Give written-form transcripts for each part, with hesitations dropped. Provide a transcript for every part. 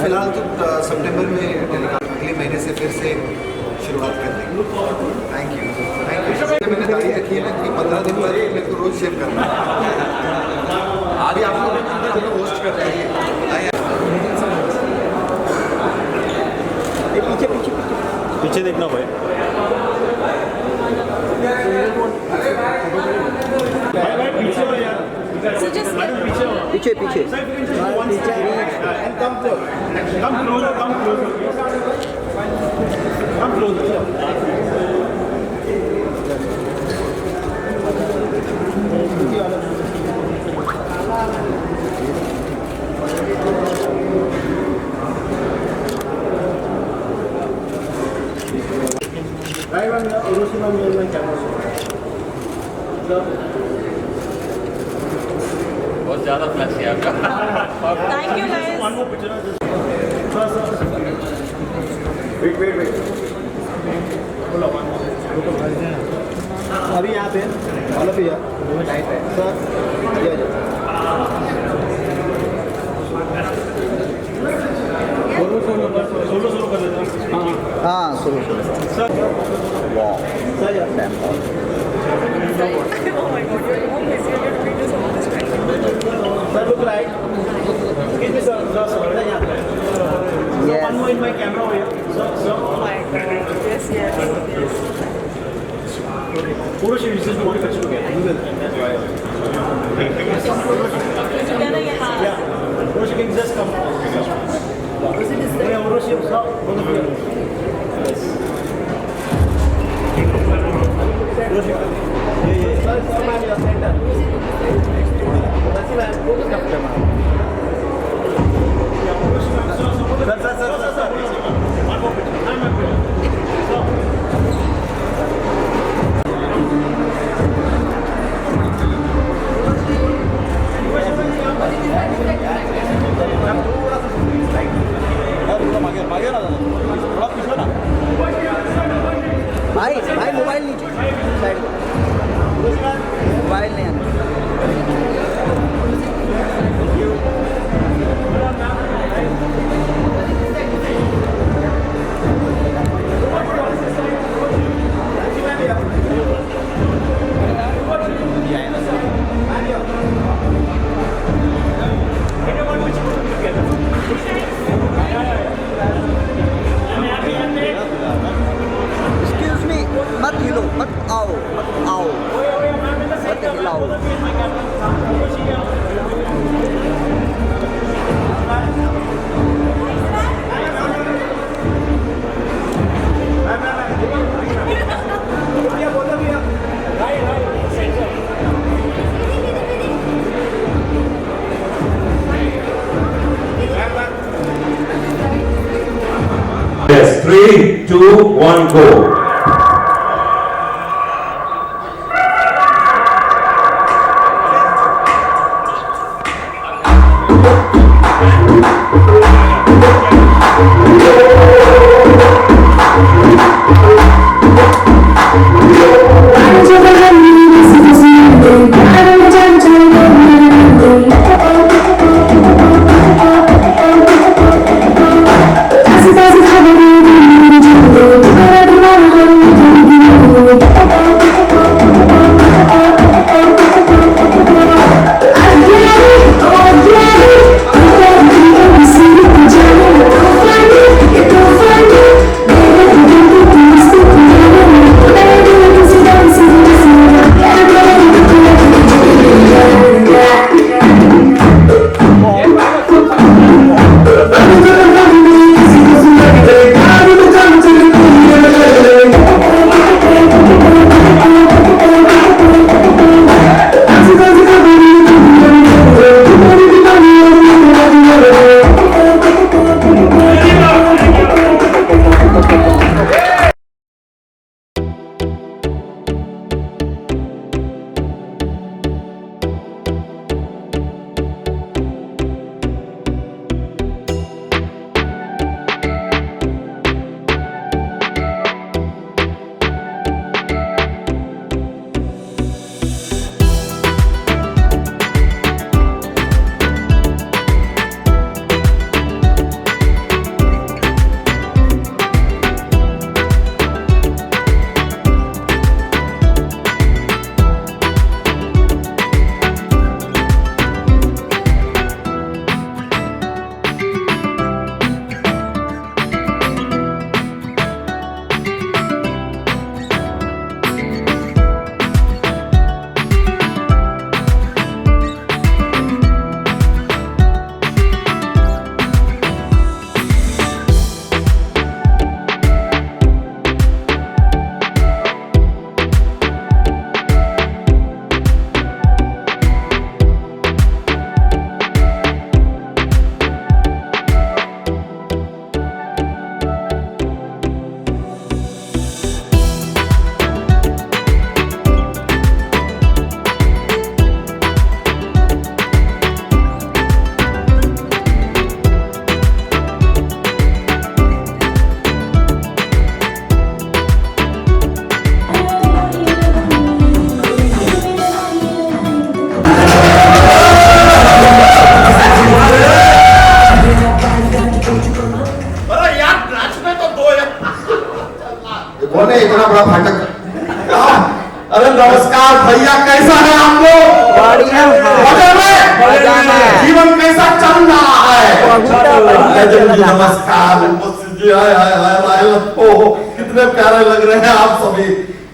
फिलहाल तो सितंबर में अगले महीने से फिर से शुरुआत कर देंगे। थैंक यू मैंने तारीख रखी है ना कि 15 दिन बाद मेरे को रोज शेव करना है। अभी आप लोग होस्ट कर रहे हैं, बताइए। पीछे पीछे पीछे देखना भाई। पीछे पीछे बहुत ज़्यादा फ्लैश है आपका। Thank you guys. वेट अभी यहाँ पे all of here sir solo कर लेते हैं। हाँ सोलो सर वाह सर यार Oh my god, you're always here to read this on the screen. Sir, look right. Excuse me, sir. Yes. One more in my camera over here. Sir. Oh my god. Yes, yes, yes. Photo shoot is just one picture together. Together, yes. Yeah. Photo shoot can just come. Yeah, photo shoot. Sir, both of you. Yes. Photo shoot. Yeah. Sir, man, your center. That's it, man. Focus up, man. Sir. One more picture. I'm a picture. भाई mobile नीचे side mobile नहीं मत हिलो मत आओ मत हिलाओ। Yes, 3, 2, 1, go. Doesn't भैया कैसा है आपको? बढ़िया मजा में? मजा में। जीवन कैसा चल रहा है? लेजेंड जी नमस्कार। जी हाय हाय हाय हाय, ओ कितने प्यारे लग रहे हैं आप सभी।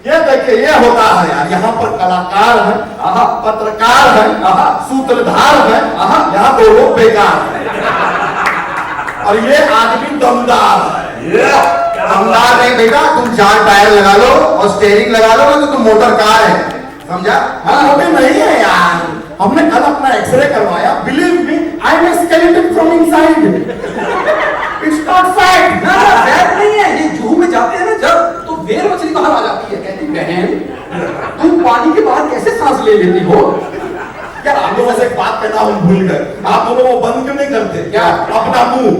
ये देखिए, ये होता है यार, यहाँ पर कलाकार है, पत्रकार है, सूत्रधार है, यहाँ दो लोग बेकार है और ये आदमी दमदार है। दमदार नहीं बेटा, तुम 4 टायर लगा लो और स्टेयरिंग लगा लो तो तुम मोटर कार है, समझा? हम मोटे नहीं है यार, हमने कल अपना एक्सरे करवाया, believe me I am skeleton from inside, it's not fat. ना फैट नहीं है, ये जूहू में जाते हैं ना जब, तो वेल मछली बाहर आ जाती है। कहती बहन तुम पानी के बाहर कैसे सांस ले लेती हो? यार आप लोगों से एक बात कहना हम भूल गए, आप दोनों वो बंद क्यों नहीं करते? क्या अपना मुंह?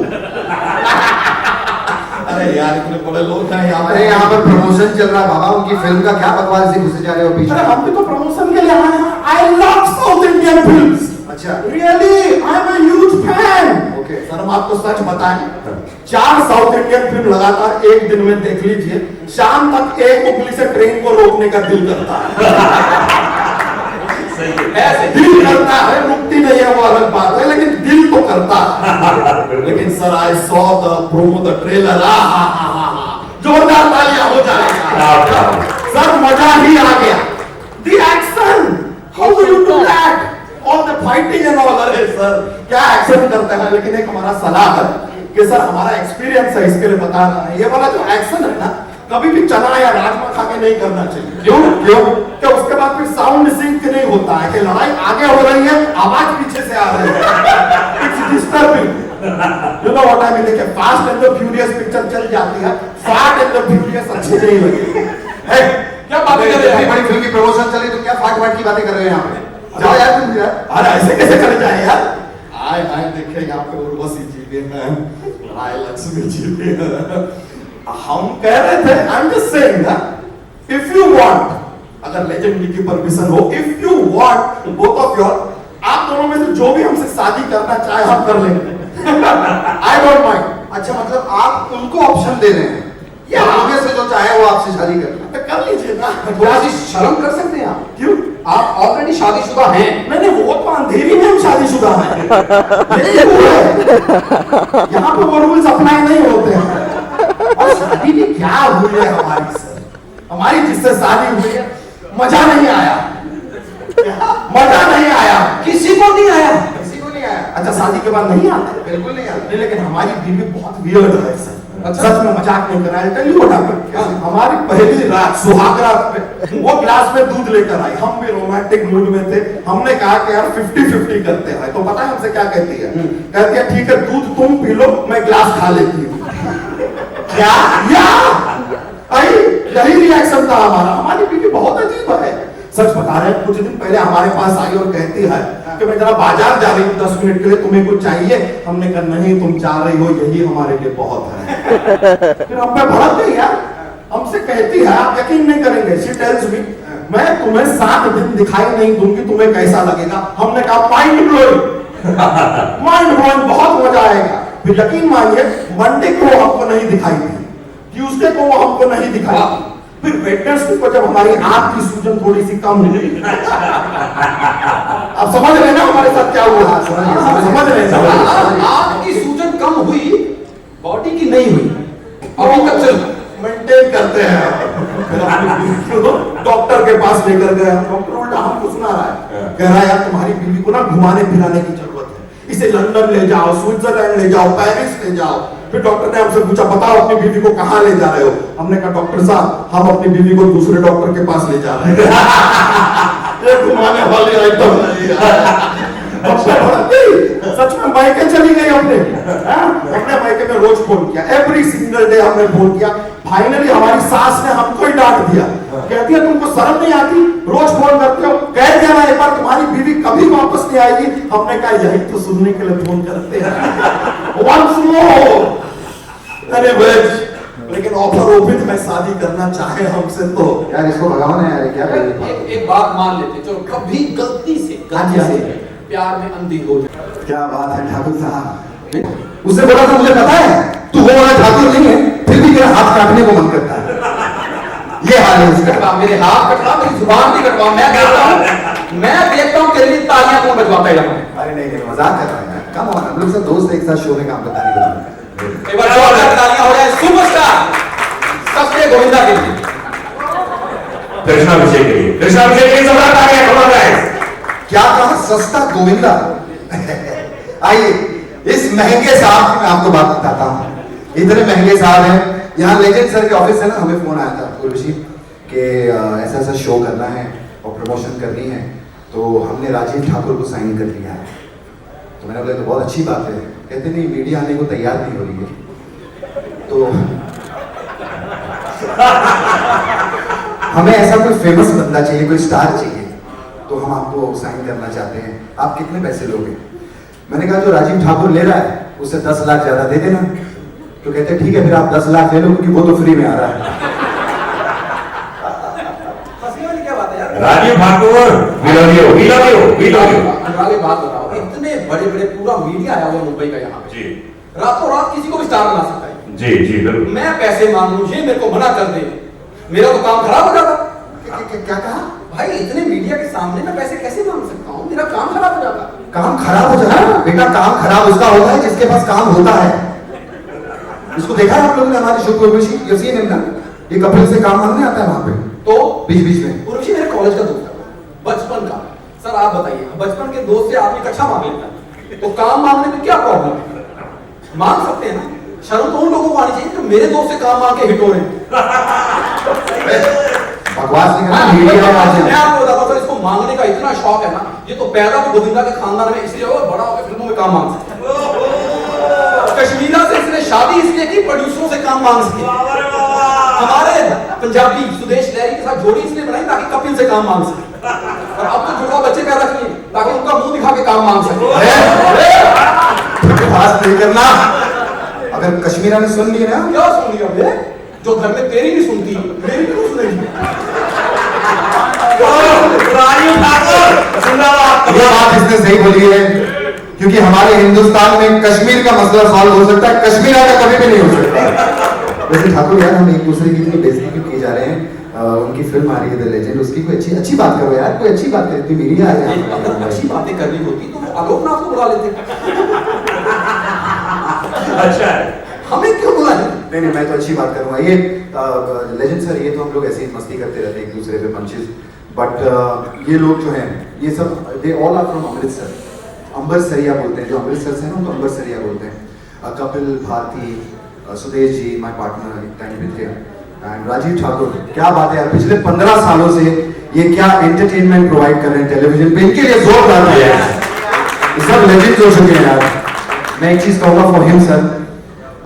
अरे यार इतने बड़े लोग हैं यहाँ अरे यहाँ पर प्रमोशन चल रहा है बाबा, उनकी फिल्म का क्या बकवास से घुसे जा रहे हो पीछे? अरे हम भी तो प्रमोशन के लिए आए हैं। I love south Indian films. अच्छा, really I am a huge fan. Okay. Sir हम आपको सच बताएं, 4 साउथ इंडियन फिल्म लगातार एक दिन में देख लीजिए, शाम तक एक उंगली से ट्रेन को रोकने का दिल करता है। ऐसे दिल करता है, रुकती नहीं है वो अलग बात है, लेकिन दिल तो करता है। लेकिन sir I saw the promo, the trailer, जोरदार तालियां हो जाएगा सर, मजा ही आ गया। The action, how do you do that? All the fighting and all. अरे सर क्या एक्शन करते हैं, लेकिन एक हमारा सलाह है कि सर हमारा एक्सपीरियंस है, इसके लिए बता रहा है, ये वाला जो एक्शन है ना, कभी भी चना या राजमा खा के नहीं करना चाहिए। क्यों? कि उसके बाद फिर साउंड सिंक नहीं होता है, कि लड़ाई आगे हो रही है, आवाज पीछे से आ रही है, it's disturbing. You know what I mean? देखिए fast and the furious picture चल जाती है, फास्ट एंड द फ्यूरियस अच्छी नहीं लगेगी। क्या बात कर रहे हैं? बड़ी फिल्म की प्रमोशन चली तो क्या फाट फाट की बातें कर रहे हैं यहाँ पे? जाओ यार तुम यार। अरे ऐसे कैसे चले जाए यार? आए आए देखे यहाँ पे उर्वशी जी भी हैं, राय लक्ष्मी जी भी हैं। हम कह रहे थे, आई एम जस्ट सेइंग ना, इफ यू वांट, अगर लेजेंड जी की परमिशन हो, if you want both of your, आप दोनों में से जो भी हमसे शादी करना चाहे हम कर लेंगे। I don't mind. अच्छा, मतलब आप उनको ऑप्शन दे रहे हैं या आगे से जो चाहे वो आपसे शादी कर? तो कर लीजिए ना। थोड़ा सी शर्म कर सकते हैं आप? क्यों? आप ऑलरेडी शादीशुदा हैं। नहीं वो तो अंधेरी में हम शादीशुदा हैं। ये वो है। यहाँ पे वो रूल्स अप्लाई नहीं होते हैं। और शादी भी क्या हुई है हमारी सर, हमारी जिससे शादी हुई है, मजा नहीं आया, मजा नहीं आया, किसी को नहीं आया। किसी को नहीं आया। अच्छा शादी के बाद नहीं आता? बिल्कुल नहीं आया। नहीं, लेकिन हमारी बीवी बहुत वियर्ड है सर। अच्छा? सच में मजाक नहीं कर रहा है। टेल यू व्हाट हैपेंड, हमारी पहली रात सुहाग रात पे वो ग्लास में दूध लेकर आई, हम भी रोमांटिक मूड में थे, हमने कहा कि यार 50-50 करते हैं। तो पता है हमसे क्या कहती है? कहती है ठीक है दूध तुम पी लो, मैं ग्लास खा लेती हूँ। क्या या यही रिएक्शन था हमारा। हमारी बीवी बहुत अजीब है, सच बता रहे हैं। कुछ दिन पहले हमारे पास आई और कहती है कि मैं जरा बाजार जा रही हूँ 10 मिनट के लिए, तुम्हें कुछ चाहिए? हमने कहा नहीं, तुम जा रही हो यही हमारे लिए बहुत है। फिर हम पे भड़क गई यार, हमसे कहती है, आप यकीन नहीं करेंगे, शी टेल्स मी, मैं तुम्हें 7 दिन दिखाई नहीं दूंगी, तुम्हें कैसा लगेगा? हमने कहा माइंड ब्लोइंग, माइंड ब्लोइंग, बहुत मजा आएगा। फिर यकीन मानिए मंडे को वो हमको नहीं दिखाई दी, ट्यूसडे को वो हमको नहीं दिखाई, फिर वेडनेसडे को जब हमारी आंख की सूजन थोड़ी सी कम हुई, अब समझ रहे ना हमारे साथ क्या हुआ? समझ रहे? आंख की सूजन कम हुई, बॉडी की नहीं हुई, अभी तक चल मेंटेन करते हैं। फिर अपनी बीवी को डॉक्टर के पास लेकर गए, डॉक्टर उल्टा हमको सुना रहा है, कह रहा है यार तुम्हारी बीवी को ना घुमाने फिराने की जरूरत है, इसे लंदन ले जाओ, स्विट्जरलैंड ले जाओ, पेरिस ले जाओ। फिर डॉक्टर ने हमसे पूछा बताओ अपनी बीवी को कहाँ ले जा रहे हो? हमने कहा डॉक्टर साहब हम अपनी बीवी को दूसरे डॉक्टर के पास ले जा रहे हैं। ये घुमाने वाली आइटम नहीं है। सच में मायके चली गई हमने मायके में रोज फोन किया, एवरी सिंगल डे हमने फोन किया। फाइनली हमारी सास ने हमको ही डांट दिया, कहती है तुमको शर्म नहीं आती, रोज फोन करते हो, कह दिया ना एक बार तुम्हारी बीवी कभी वापस नहीं आएगी। हमने कहा यही तो सुनने के लिए फोन करते हैं। वंस मोर लेकिन ऑफर ओपन में शादी करना चाहे हमसे तो यार इसको भगाओ ना यार, क्या करें? एक बात मान लेते, जो कभी गलती से प्यार में अंधी हो जाए। क्या बात है ठाकुर साहब, उसने बोला था मुझे पता है तू वो वाला ठाकुर नहीं है, फिर भी तेरा हाथ काटने को मन करता है। ये हाल है इसका। कटवा, मेरे हाथ कटवा, मेरी जुबान भी कटवा। मैं देखता हूँ तेरे लिए तालियां कौन बजवाता है यहाँ। अरे नहीं नहीं, मजाक कर रहा है यार, कम ऑन, हम लोग सब दोस्त एक साथ शो में काम करता नहीं। एक बार जोरदार तालियां हो जाए सुपरस्टार सस्ते गोविंदा के लिए। कृष्णाभिषेक के लिए, कृष्णाभिषेक के लिए जोरदार तालियां, come on guys। क्या कहा, सस्ता गोविंदा। आइए, इस महंगे साहब की मैं आपको बात बताता हूँ। इतने महंगे साहब हैं, यहाँ लेजेंड सर के ऑफिस से ना हमें फोन आया था उर्वशी कि ऐसा ऐसा शो करना है और प्रमोशन करनी है, तो हमने राजीव ठाकुर को साइन कर लिया है। तो मैंने बोला तो बहुत अच्छी बात है। कहते नहीं, मीडिया आने को तैयार नहीं हो रही है, तो हमें ऐसा कोई फेमस बंदा चाहिए, कोई स्टार चाहिए, तो हम आपको साइन करना चाहते हैं, आप कितने पैसे लोगे? मैंने कहा जो राजीव ठाकुर ले रहा है उससे 10 लाख ज्यादा दे देना। तो कहते ठीक है, फिर आप 10 लाख ले लो क्योंकि वो तो फ्री में आ रहा है। हंसने वाली क्या बात है यार। Rajiv Thakur, we love you, we love you, we love you। अनुराग एक बात बताओ, इतने बड़े बड़े पूरा मीडिया आया हुआ मुंबई का यहाँ पे, जी रातों रात किसी को भी स्टार बना सकता है। जी जी बिल्कुल। मैं पैसे मांगू, ये मेरे को मना कर दे, मेरा तो काम खराब हो जाता। क्या कहा? भाई इतने मीडिया के सामने मैं पैसे कैसे मांग सकता हूँ, मेरा काम खराब हो जाता। काम खराब हो जाए बेटा, काम खराब उसका होता है जिसके पास काम होता है। इसको देखा है आप लोगों ने हमारे शो को, ये सीन है ना, ये कपिल से काम मांगने आता है वहां पे, तो बीच बीच में। उर्वशी मेरे कॉलेज का दोस्त है, बचपन का। सर आप बताइए, बचपन के दोस्त से आदमी कक्षा मांग लेता है, तो काम मांगने में क्या प्रॉब्लम है? मांग सकते हैं ना। शर्म तो उन लोगों को आनी चाहिए जो मेरे दोस्त से काम मांग के हिट हो रहे हैं। बकवास नहीं करना, मैं मीडिया में आज आपको बताता हूं, इसको मांगने का इतना शौक है ना, ये तो पैदा भी गोविंदा के खानदान में इसलिए हुआ, बड़ा होकर फिल्मों में काम मांग सकता है। कश्मीरा से इसने शादी इसलिए की प्रोड्यूसरों से काम मांग सके। हमारे पंजाबी सुदेश लहरी के साथ जोड़ी इसलिए बनाई ताकि कपिल से काम मांग सके, और अब तो जुड़वा बच्चे पैदा किए ताकि उनका मुंह दिखा के काम मांग सके। बकवास नहीं करना। अगर कश्मीरा ने सुन ली ना, क्या सुन लिया बे? जो घर में तेरी नहीं सुनती, मेरी क्यों सुनेगी? राजीव ठाकुर, जिंदाबाद। ये बात इसने सही बोली है, क्योंकि हमारे हिंदुस्तान में कश्मीर का मसला सॉल्व हो सकता है, कश्मीर का कभी भी नहीं हो सकता। वैसे ठाकुर यार, हम एक दूसरे की इतनी बेइज्जती क्यों की जा रहे हैं? उनकी फिल्म आ रही है द लेजेंड, उसकी कोई अच्छी अच्छी बात करो यार, कोई अच्छी बात करो, इतनी मीडिया आ जाए। अगर अच्छी बातें करनी होती तो वो आलोकनाथ को बुला लेते। अच्छा है। हमें क्यों बुलाए? नहीं नहीं, मैं तो अच्छी बात करूंगा। ये लेजेंड सर, ये तो हम लोग ऐसे ही मस्ती करते रहते हैं एक दूसरे पे पंचेस, बट ये लोग जो हैं ये सब they all are from Amritsar. अमृतसरिया बोलते हैं, जो अमृतसर से ना उनको अमृतसरिया बोलते हैं। कपिल भारती, सुदेश जी माय पार्टनर एक टाइम पे थे, एंड राजीव ठाकुर। क्या बात है यार, पिछले 15 सालों से ये क्या एंटरटेनमेंट प्रोवाइड कर रहे हैं टेलीविजन पे, इनके लिए जोरदार है यार। ये सब लेजेंड्स हो चुके हैं यार। मैं एक चीज कहूंगा फॉर हिम सर,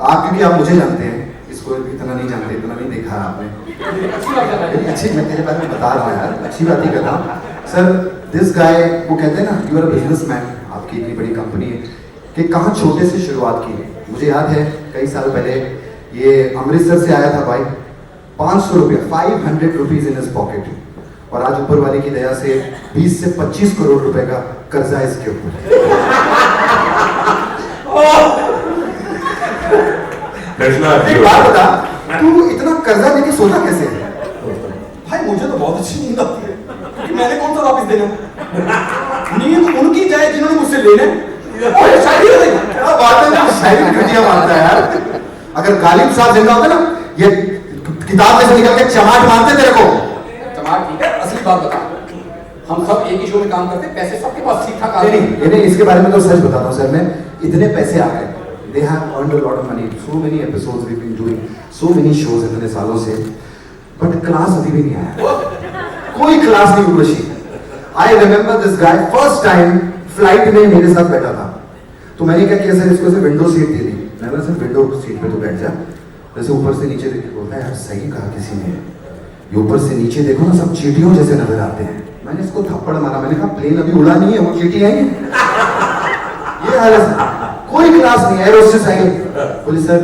आप क्योंकि आप मुझे जानते हैं, इसको इतना नहीं जानते, इतना नहीं देखा है आपने। अच्छी, मैं तेरे बारे में बता रहा हूँ यार, अच्छी बात ही कर रहा हूँ सर। दिस गाय, वो कहते हैं ना, यू आर अ बिजनेसमैन, आपकी इतनी बड़ी कंपनी है, कि कहाँ छोटे से शुरुआत की। मुझे याद है कई साल पहले ये अमृतसर से आया था भाई, 500 रुपया, 500 रुपीज इन हिज पॉकेट, और आज ऊपर वाले की दया से 20 से 25 करोड़ रुपए का कर्जा इसके ऊपर। एक बात बता, तू इतना कर्जा लेके सोता कैसे है? भाई मुझे तो बहुत अच्छी नींद आती है, क्योंकि मैंने कौन सा वापस देना। नींद उनकी जाए जिन्होंने मुझसे लेने। ओए शायरी हो गई। क्या बात है, तू शायरी कृतियां मारता है यार। अगर गालिब साहब जिंदा होते ना, ये किताब में से निकल के चमाट मारते तेरे को। चमाट ठीक है, असली बात बता। हम सब एक ही शो में काम करते हैं, पैसे सबके पास ठीक ठाक आते हैं। नहीं, इसके बारे में तो सच बताता हूँ सर, मैं इतने पैसे आ गए, they have earned a lot of money, so many episodes we've been doing, so many shows इतने सालों से, but क्लास अभी भी नहीं आया, कोई क्लास नहीं Urvashi. I remember this guy, first time flight में मेरे साथ बैठा था, तो मैंने क्या किया सर, इसको विंडो सीट दे दी। मैंने सर विंडो सीट पे तो बैठ जा, जैसे ऊपर से नीचे देख के बोलता है यार सही कहा किसी ने, ये ऊपर से नीचे देखो ना सब चींटियों जैसे नजर आते हैं। मैंने इसको थप्पड़ मारा, मैंने कहा प्लेन अभी उड़ा नहीं है, वो चींटी आएंगे। ये हाल है सर, कोई क्लास नहीं, एरोस्टेस आई, बोले सर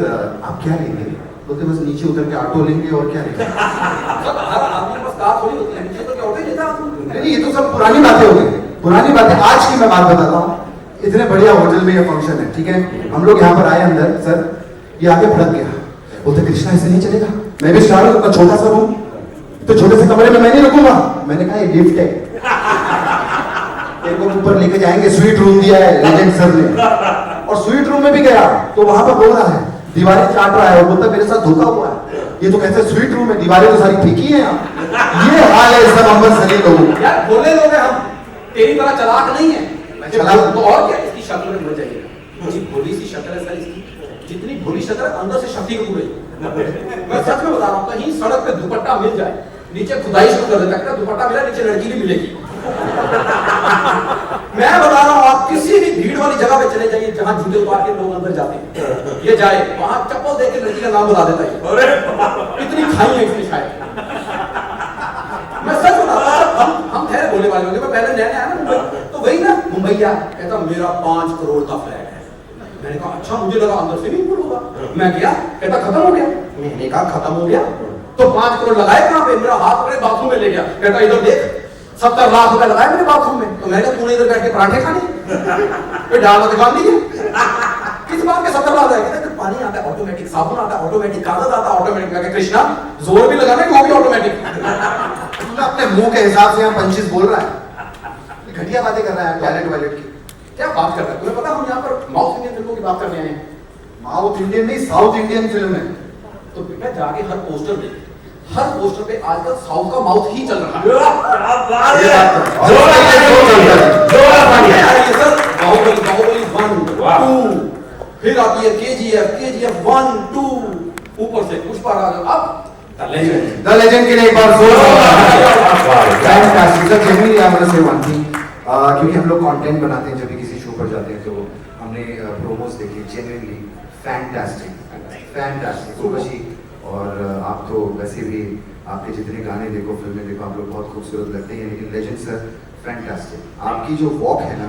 आप क्या लेंगे? बोलते बस नीचे उतर के ऑटो लेंगे और क्या लेंगे। हर आदमी के पास कार थोड़ी होती है, नीचे तो क्या ऑटो ही लेता है। नहीं, ये तो सब पुरानी बातें हो गई, पुरानी बातें। आज की मैं बात बताता हूँ, इतने बढ़िया होटल में ये फंक्शन है, ठीक है, हम लोग यहाँ पर आए अंदर, सर ये आगे भड़क गया, बोलते कृष्णा ऐसे नहीं चलेगा, मैं भी स्टार हूँ, छोटा सा रूम, तो छोटे से कमरे में मैं नहीं रुकूंगा। मैंने कहा ये लिफ्ट है, तेरे को ऊपर लेके जाएंगे, स्वीट रूम दिया है लेजेंड सर ने। और स्वीट रूम में भी गया तो वहां पर रो रहा है, दीवारें चाट रहा है, वो बोलता मेरे साथ धोखा हुआ है। ये तो कैसे स्वीट रूम है, दीवारें तो सारी फीकी है यहाँ। ये हाल है सब अंबर सनी लोगों। यार बोले लोग हैं हम, तेरी तरह चालाक नहीं है। चालाक तो और क्या, इसकी शक्ल में होना चाहिए, जी भोली सी शक्ल है सर इसकी, जितनी भोली शक्ल है अंदर से शक्ति को पूरे। मैं सच में बता रहा हूँ, कहीं सड़क पे दुपट्टा मिल जाए, नीचे खुदाई शुरू कर देता है, दुपट्टा मिला नीचे लड़की भी मिलेगी। मैं बता रहा हूँ, आप किसी भी भीड़ वाली जगह पे चले जाइए जहां जूते उतार के लोग अंदर जाते हैं, ये जाए वहां चप्पल देख के लड़की का नाम बता देता है। इतनी खाई है इसने शायद। मैं सच बता रहा हूँ, हम ठहरे बोले वाले होंगे। मैं पहले नया आया ना मुंबई, तो वही ना मुंबईया कहता मेरा 5 करोड़ का फ्लैट है। मैंने कहा अच्छा, मुझे लगा अंदर से भी पूरा होगा। मैं गया, कहता खत्म हो गया। मैंने कहा खत्म हो गया तो 5 करोड़ लगाए कहां पे? मेरा हाथ पकड़े बाथरूम में ले गया, कहता इधर देख 70 लाख रुपए लगाए मेरे बाथरूम में। तो मैंने कहा तूने इधर बैठ के पराठे खाने, फिर डाल दुकान दी है। किस बात के 70 लाख है? कहते पानी आता है ऑटोमेटिक, साबुन आता है ऑटोमेटिक, कागज आता है ऑटोमेटिक। मैं कृष्णा जोर भी लगाना है वो भी ऑटोमेटिक। अपने मुंह के हिसाब से यहाँ पंचिस बोल रहा है, घटिया बातें कर रहा है टॉयलेट वायलेट की। क्या बात कर रहा है? तुम्हें पता हम यहाँ पर माउथ इंडियन फिल्मों की बात करने आए हैं। साउथ इंडियन नहीं, साउथ इंडियन फिल्म है। तो बेटा जाके हर पोस्टर पे, हर पोस्टर पे आजकल साउथ का माउथ ही चल रहा है। बाहुबली 1 2, फिर आती है KGF 1 2, ऊपर से पुष्पा राज, अब द लेजेंड के लिए एक बार जोर। क्योंकि हम लोग कंटेंट बनाते हैं, जब भी किसी शो पर जाते हैं तो हमने प्रोमोस देखी, जेन्युइनली फैंटास्टिक उर्वशी। और आप तो वैसे भी आपके जितने गाने देखो, फिल्में देखो, आप लोग बहुत खूबसूरत लगते हैं, लेकिन लेजेंड सर फैंटास्टिक। आपकी जो वॉक है ना,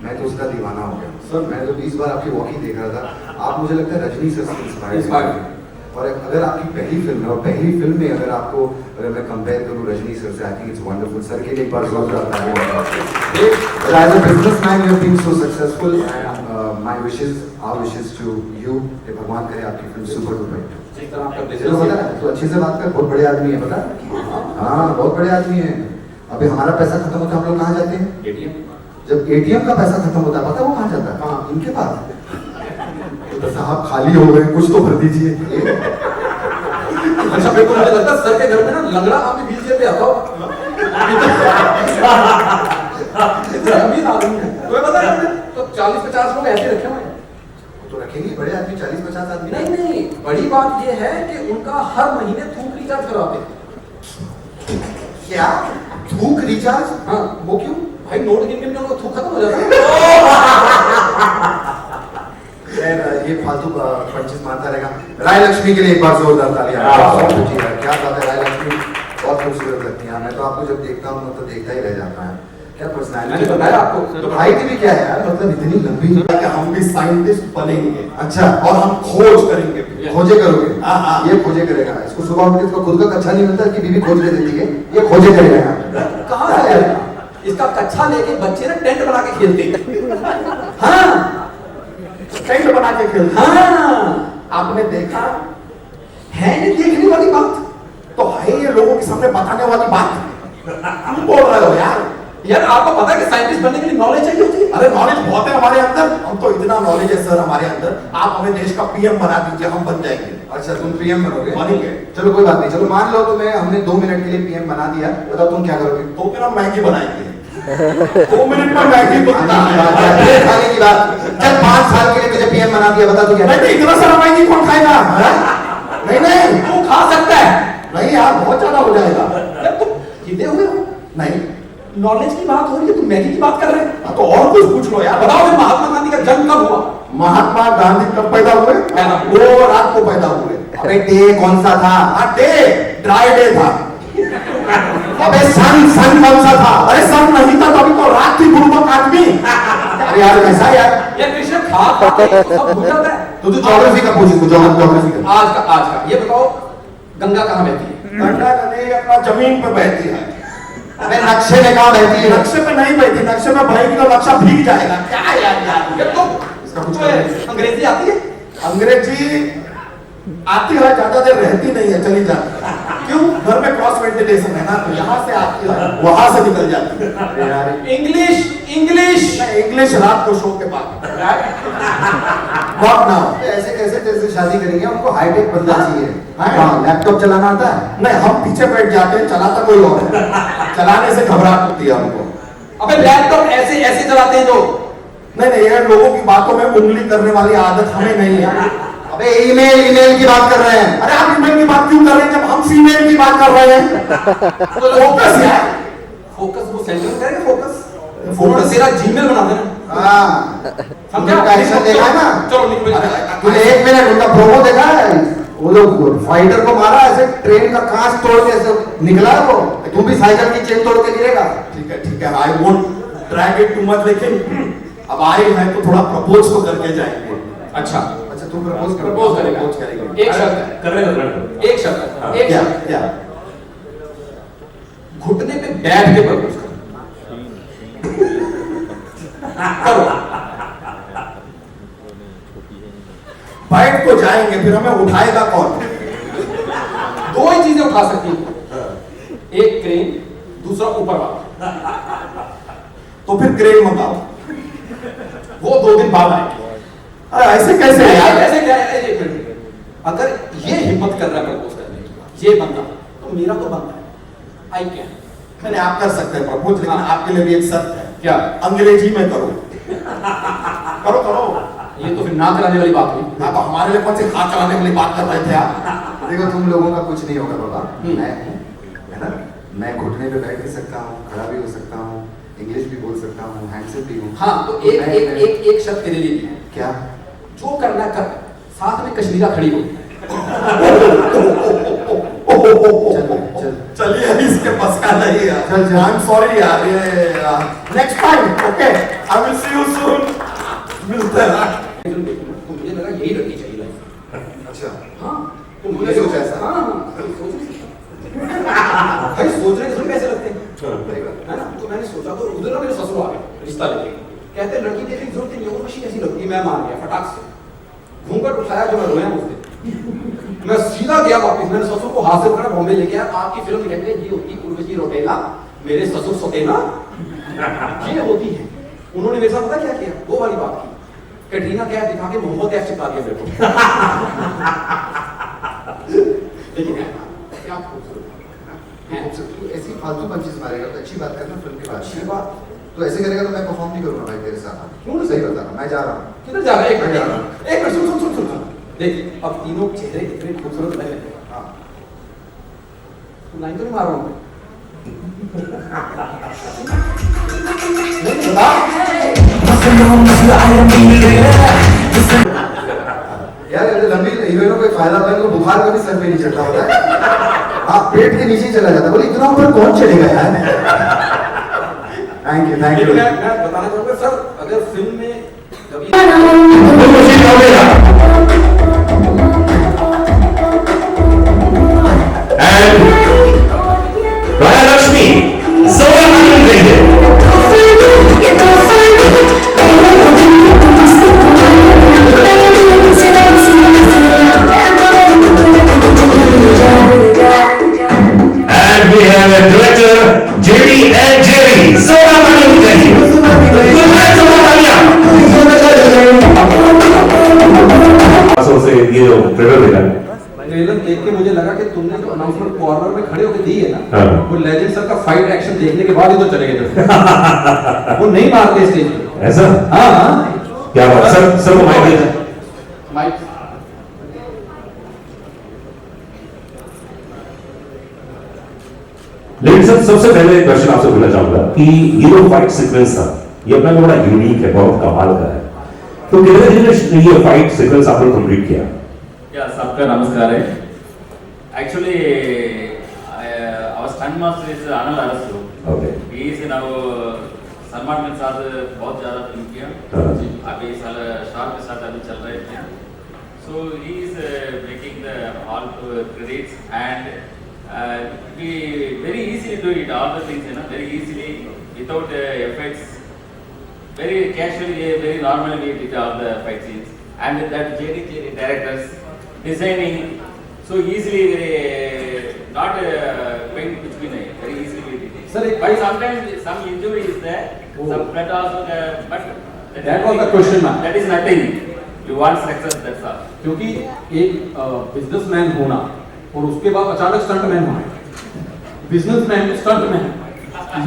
मैं तो उसका दीवाना हो गया सर। मैं तो 20 बार आपकी वॉकिंग देख रहा था। आप मुझे लगता है रजनी सर से इंस्पायर्ड। और अगर आपकी पहली फिल्म है, और पहली फिल्म में अगर आपको अगर मैं कंपेयर करूं रजनी सर से, I think it's wonderful. Sir के लिए एक बार जोरदार तालियां। As a businessman you have been so successful and my wishes, our wishes to you कि भगवान करे आपकी फिल्म सुपर डुपर हिट। चलो पता है, तो अच्छे से बात कर, बहुत बड़े आदमी है पता। हाँ बहुत बड़े आदमी है। अभी हमारा पैसा खत्म होता है, हम लोग कहाँ जाते हैं? ATM। जब ATM का पैसा खत्म होता है पता है वो कहाँ जाता है? हाँ इनके पास। तो साहब खाली हो गए, कुछ तो भर दीजिए। अच्छा बिल्कुल, मुझे लगता है सर के घर में ना लंगड़ा आदमी व्हीलचेयर पे आता होगा। इतना अमीर आदमी है, तुम्हें पता है? तो 40-50 लोग ऐसे रखे हुए हैं। तो रखेंगे बड़े आदमी, 40-50 आदमी। नहीं, बड़ी बात ये है कि उनका हर महीने थूक रिचार्ज कराते हैं। क्या थूक रिचार्ज? हाँ, वो क्यों? भाई नोट गिन गिन के उनका थूक खत्म हो जाता है। ये फालतू पंचिस मारता रहेगा। राय लक्ष्मी के लिए एक बार जोरदार तालियां। क्या बात है, राय लक्ष्मी बहुत खूबसूरत लगती है। मैं तो आपको जब देखता हूँ तो देखता ही रह जाता है। क्या पर्सनैलिटी मैंने बताया आपको। तो भाई की भी क्या है यार, मतलब इतनी लंबी कि हम भी साइंटिस्ट बनेंगे। अच्छा, और हम खोज करेंगे। खोजे करोगे? ये खोजे करेगा। इसको सुबह उठ के इसको खुद का कच्चा नहीं मिलता कि बीवी खोज के देती है, ये खोजे करेगा। कहाँ से आया? इसका कच्चा लेके बच्चे ना टेंट बना के खेलते हैं। हाँ, टेंट बना के खेलते। हाँ, आपने देखा है ये देखने वाली बात? तो है ये लोगों के सामने बताने वाली बात। तुम बोल रहे हो यार। यार आपको पता है कि साइंटिस्ट बनने के लिए नॉलेज चाहिए होती है? अरे नॉलेज बहुत है हमारे अंदर, हम तो इतना नॉलेज है सर हमारे अंदर। आप हमें देश का PM बना दीजिए, हम बन जाएंगे। अच्छा तुम PM बनोगे? बनेंगे। चलो कोई बात नहीं, चलो मान लो तुम्हें हमने 2 मिनट के लिए PM बना दिया, बताओ तुम क्या करोगे? तो फिर हम मैगी बनाएंगे। 2 मिनट में मैगी बनना है खाने की बात। जब 5 साल के लिए तुझे PM बना दिया, बता तू क्या? नहीं इतना सारा मैगी कौन खाएगा? नहीं तू खा सकता है। नहीं यार बहुत ज्यादा हो जाएगा। यार तुम जीते हुए हो? नहीं, नॉलेज की बात हो रही है, तुम मैगी की बात कर रहे हैं। तो और कुछ पूछ लो यार। बताओ फिर महात्मा गांधी का जन्म कब हुआ? महात्मा गांधी कब पैदा हुए? वो रात को पैदा हुए। अबे डे कौन सा था? डे ड्राई डे था। अबे सन कौन सा था? अरे सन नहीं था, तभी तो रात थी बुड़बक आदमी। अरे यार कैसा यार? ये कृष्ण खा के सब भूल जाता है। तो तू ज्योग्राफी का पूछ, ज्योग्राफी का। आज का ये बताओ, गंगा कहाँ बहती है? गंगा नदी अपना जमीन पे बहती है। अबे नक्शे में कहाँ बहती है? नक्शे पे नहीं बहती, नक्शे में बहेगी तो नक्शा भीग जाएगा। क्या यार ये तो इसका कुछ अंग्रेजी आती है? अंग्रेजी आती है, ज्यादा देर रहती नहीं है, चली जाती है। क्यों? घर में क्रॉस वेंटिलेशन है ना, तो यहाँ से आती है, वहां से निकल जाती है। अरे यार इंग्लिश इंग्लिश इंग्लिश रात को शो के बाद। What now? ऐसे कैसे कैसे शादी करेंगे? उनको हाईटेक बंदा चाहिए। हाँ। हाँ, लैपटॉप चलाना आता है? नहीं, हम पीछे बैठ जाते हैं, चलाता कोई और है। चलाने से घबराहट होती है हमको। अबे लैपटॉप ऐसे ऐसे चलाते हैं तो नहीं, ये लोगों की बातों में उंगली करने वाली आदत हमें नहीं है। अबे ईमेल की बात कर रहे हैं। अरे आप ईमेल की बात क्यों कर रहे हैं जब हम फीमेल की बात कर रहे हैं? फोकस यार, फोकस वो सेंटर में करेंगे फोकस फोकस तेरा जीमेल बना देना। हाँ, समझा? उनका एक्शन देखा है ना? चलो निकल तूने 1 मिनट उनका प्रोमो देखा है? वो लोग फाइटर को मारा ऐसे, ट्रेन का कांच तोड़ के ऐसे निकला है वो। तुम भी साइकिल की चेन तोड़ के गिरेगा। ठीक है, I won't drag it too much, लेकिन अब आए हैं तो थोड़ा प्रपोज तो करके जाएंगे। अच्छा अच्छा, तुम प्रपोज प्रपोज करेगा प्रपोज करेंगे। एक शब्द है, करने दो, करने दो। एक शब्द है, एक क्या शब्द क्या? घुटने पे बैठ के प्रपोज करो। बैठ तो जाएंगे, फिर हमें उठाएगा कौन? दो ही चीजें उठा सकती है, एक क्रेन, दूसरा ऊपर वाला। तो फिर क्रेन मंगाओ। वो 2 दिन बाद आएगी। अरे ऐसे कैसे है यार? ऐसे क्या है? एक मिनट, अगर ये हिम्मत कर रहा है प्रपोज करने की, ये बंदा, तो मेरा तो बनता है। I can. मैंने आप कर सकते हैं प्रपोज, लेकिन आपके लिए भी एक शर्त है। क्या? अंग्रेजी में करो। करो करो। ये तो फिर ना कराने वाली बात हुई। आप हमारे लिए कौन सी हाथ चलाने के लिए बात कर रहे थे आप? देखो, तुम लोगों का कुछ नहीं होगा बाबा। हम्म। मैं हूँ, है ना? मैं घुटने पे बैठ भी सकता हूँ, खड़ा भी हो सकता हूँ, इंग्लिश भी बोल सकता हूँ, हैंडसम भी हूँ। हाँ, तो एक मैं- एक एक एक शब्द तेरे लिए भी है। क्या? जो करना कर, साथ में कश्मीरा खड़ी हो। चल चलिए, इसके बस का नहीं है। चल, चल। आई एम सॉरी यार, ये next time okay, I will see you soon. मिलते हैं। तो मुझे लगा यही रखनी चाहिए लाइफ। अच्छा, हाँ, तो तुमने सोचा ऐसा? हाँ, भाई सोचने के कैसे लगते हैं, है ना? तो मैंने सोचा, तो उधर ना मेरे ससुर आ गए रिश्ता लेके, कहते लड़की देखने की जरूरत नहीं, मशीन ऐसी लगती है। मैं मान गया फटाक से, घूंघट उठाया, जो मैं रोया उससे, मैं सीधा गया वापस। मैंने ससुर को हाथ से पकड़ा, बॉम्बे लेके आया। आपकी फिल्म में कहते हैं ये होती उर्वशी रोटेला, मेरे ससुर सतेना, ये होती है। उन्होंने मेरे साथ पता क्या किया? वो वाली बात की, कैटरीना कैफ दिखा के मोहम्मद कैफ चिपका दिया मेरे को। लेकिन है क्या खूबसूरत है। तू ऐसी फालतू पंचेस मारेगा तो अच्छी बात करना फिल्म के बाद। अच्छी बात। तो ऐसे करेगा तो मैं परफॉर्म नहीं करूंगा भाई तेरे साथ। क्यों नहीं? सही बता रहा हूं, मैं जा रहा हूँ। किधर जा रहा है? एक मैं जा रहा मिनट, एक मिनट, सुन सुन सुन सुन। देख, अब तीनों चेहरे इतने खूबसूरत लग रहे हैं। हाँ, तू लाइन तो नहीं मार रहा हूँ? नहीं, बता। यार ये लंबी हीरोइनों को फायदा होता है, बुखार कभी सर पे नहीं चढ़ता होता है। हाँ, पेट के नीचे ही चला जाता है। बोले इतना ऊपर कौन चढ़ेगा यार? Thank you, thank you. मैं बताना चाहूँगा सर, अगर फिल्म में कभी And Raya Lakshmi, Zoya Manan And we have a director, JD and Jerry, Zoya Manan Good night, Zoya Manan. से ये जो ट्रेलर देखा ट्रेलर देख के मुझे लगा कि तुमने जो अनाउंसमेंट कॉर्नर में खड़े होकर दी है ना, हाँ। वो लेजेंड सर का फाइट एक्शन देखने के बाद ही तो चले गए थे। वो नहीं मारते स्टेज पे। ऐसा हाँ हाँ, क्या बात सर सर को माइक दे माइक लेकिन सर सबसे पहले एक क्वेश्चन आपसे पूछना चाहूंगा कि ये जो फाइट सीक्वेंस था ये अपना बड़ा यूनिक है, बहुत कमाल का है, तो कितने दिन में ये फाइट सीक्वेंस आपने कंप्लीट किया? या सबका नमस्कार है। Actually our stunt master is Anil Arasu. Okay he is now Salman के साथ बहुत ज्यादा फिल्म किया। हाँ। अभी साल शाह के साथ अभी चल रहे थे। So he is making the all credits and we very easily do it all the things, you know, very easily without effects, very casually, very normally we did all the fight scenes, and that JD directors designing so easily, very not pain कुछ भी नहीं, very easily we did it. Sir, एक- But sometimes some injury is there, some blood also there, but That was the question, ma'am. That is nothing. You want success, that's all. क्योंकि एक businessman होना और उसके बाद अचानक stuntman होना, businessman stuntman,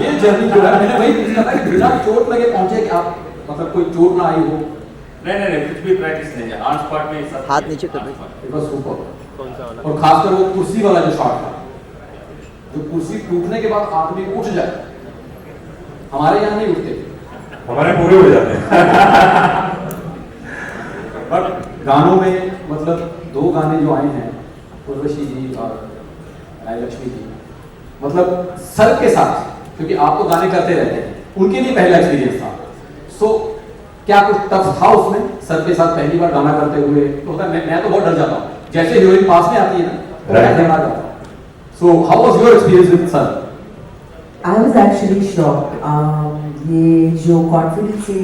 ये जर्नी जो है मैंने वही पूछा था कि बिना चोट लगे पहुंचे कि आप मतलब कोई चोट ना आई हो। नहीं कुछ भी प्रैक्टिस नहीं है, ऑन स्पॉट में सब हाथ नीचे कर दो। It was super. और खासकर वो कुर्सी वाला जो शॉट था, जो कुर्सी टूटने के बाद आदमी उठ जाए, हमारे यहाँ नहीं उठते, हमारे पूरे उड़ जाते हैं। बट गानों में मतलब 2 गाने जो आए हैं, उर्वशी जी और रायलक्ष्मी जी, मतलब सर के साथ, क्योंकि आप तो गाने करते रहते हैं, उनके लिए पहला एक्सपीरियंस था। सो क्या कुछ टफ था उसमें, सर के साथ पहली बार गाना करते हुए? तो होता है, मैं तो बहुत डर जाता हूँ, जैसे हीरोइन पास में आती है ना, तो मैं डरा जाता हूँ। So how was your experience with sir? I was actually shocked. ये जो कॉन्फिडेंस से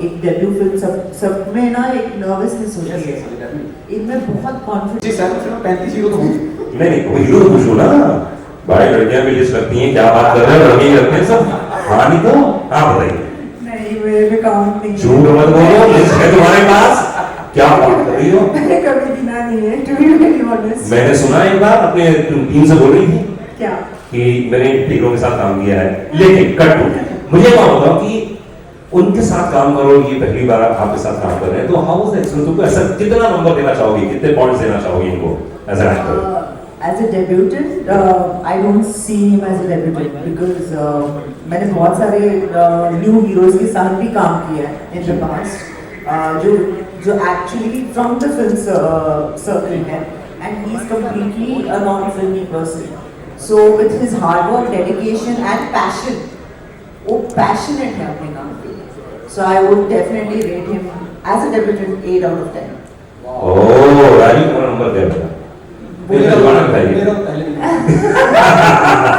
एक डेब्यू फिल्म सब में ना एक नर्वसनेस होती है, इनमें बहुत कॉन्फिडेंस। जी सर, फिल्म 35 हीरो तो होंगे। नहीं वो हीरो तो पूछो ना, भाई लड़कियां भी लिस्ट लगती हैं, क्या बात कर रहे हैं, लड़के करते हैं सब। हाँ नहीं तो आप बताइए। नहीं मेरे में काउंट नहीं है। झूठ मत बोलो, लिस्ट है तुम्हारे पास, क्या बात कर रही हो? मैंने कभी गिना नहीं है, to be very honest। मैंने सुना एक बार अपने टीम से बोल रही थी क्या? कि मैंने हीरो के साथ काम किया है, लेकिन कट मुझे क्या बताओ कि उनके साथ काम करो, ये पहली बार आपके साथ काम कर रहे हैं, तो हाउ वाज द एक्सपीरियंस? तुमको ऐसा कितना नंबर देना चाहोगे, कितने पॉइंट्स देना चाहोगे इनको as an actor? As a debutant, I don't see him as a debutant because मैंने बहुत सारे new heroes के साथ भी काम किया है in the past, जो actually from the film circle है, and he is completely a non-filmy person. So with his hard work, dedication and passion, वो passionate है अपने काम के लिए. So I would definitely rate him as a debutant 8 out of 10. ओह राजीव को number दे बेटा, मेरा गाना बताइए। मेरा पहले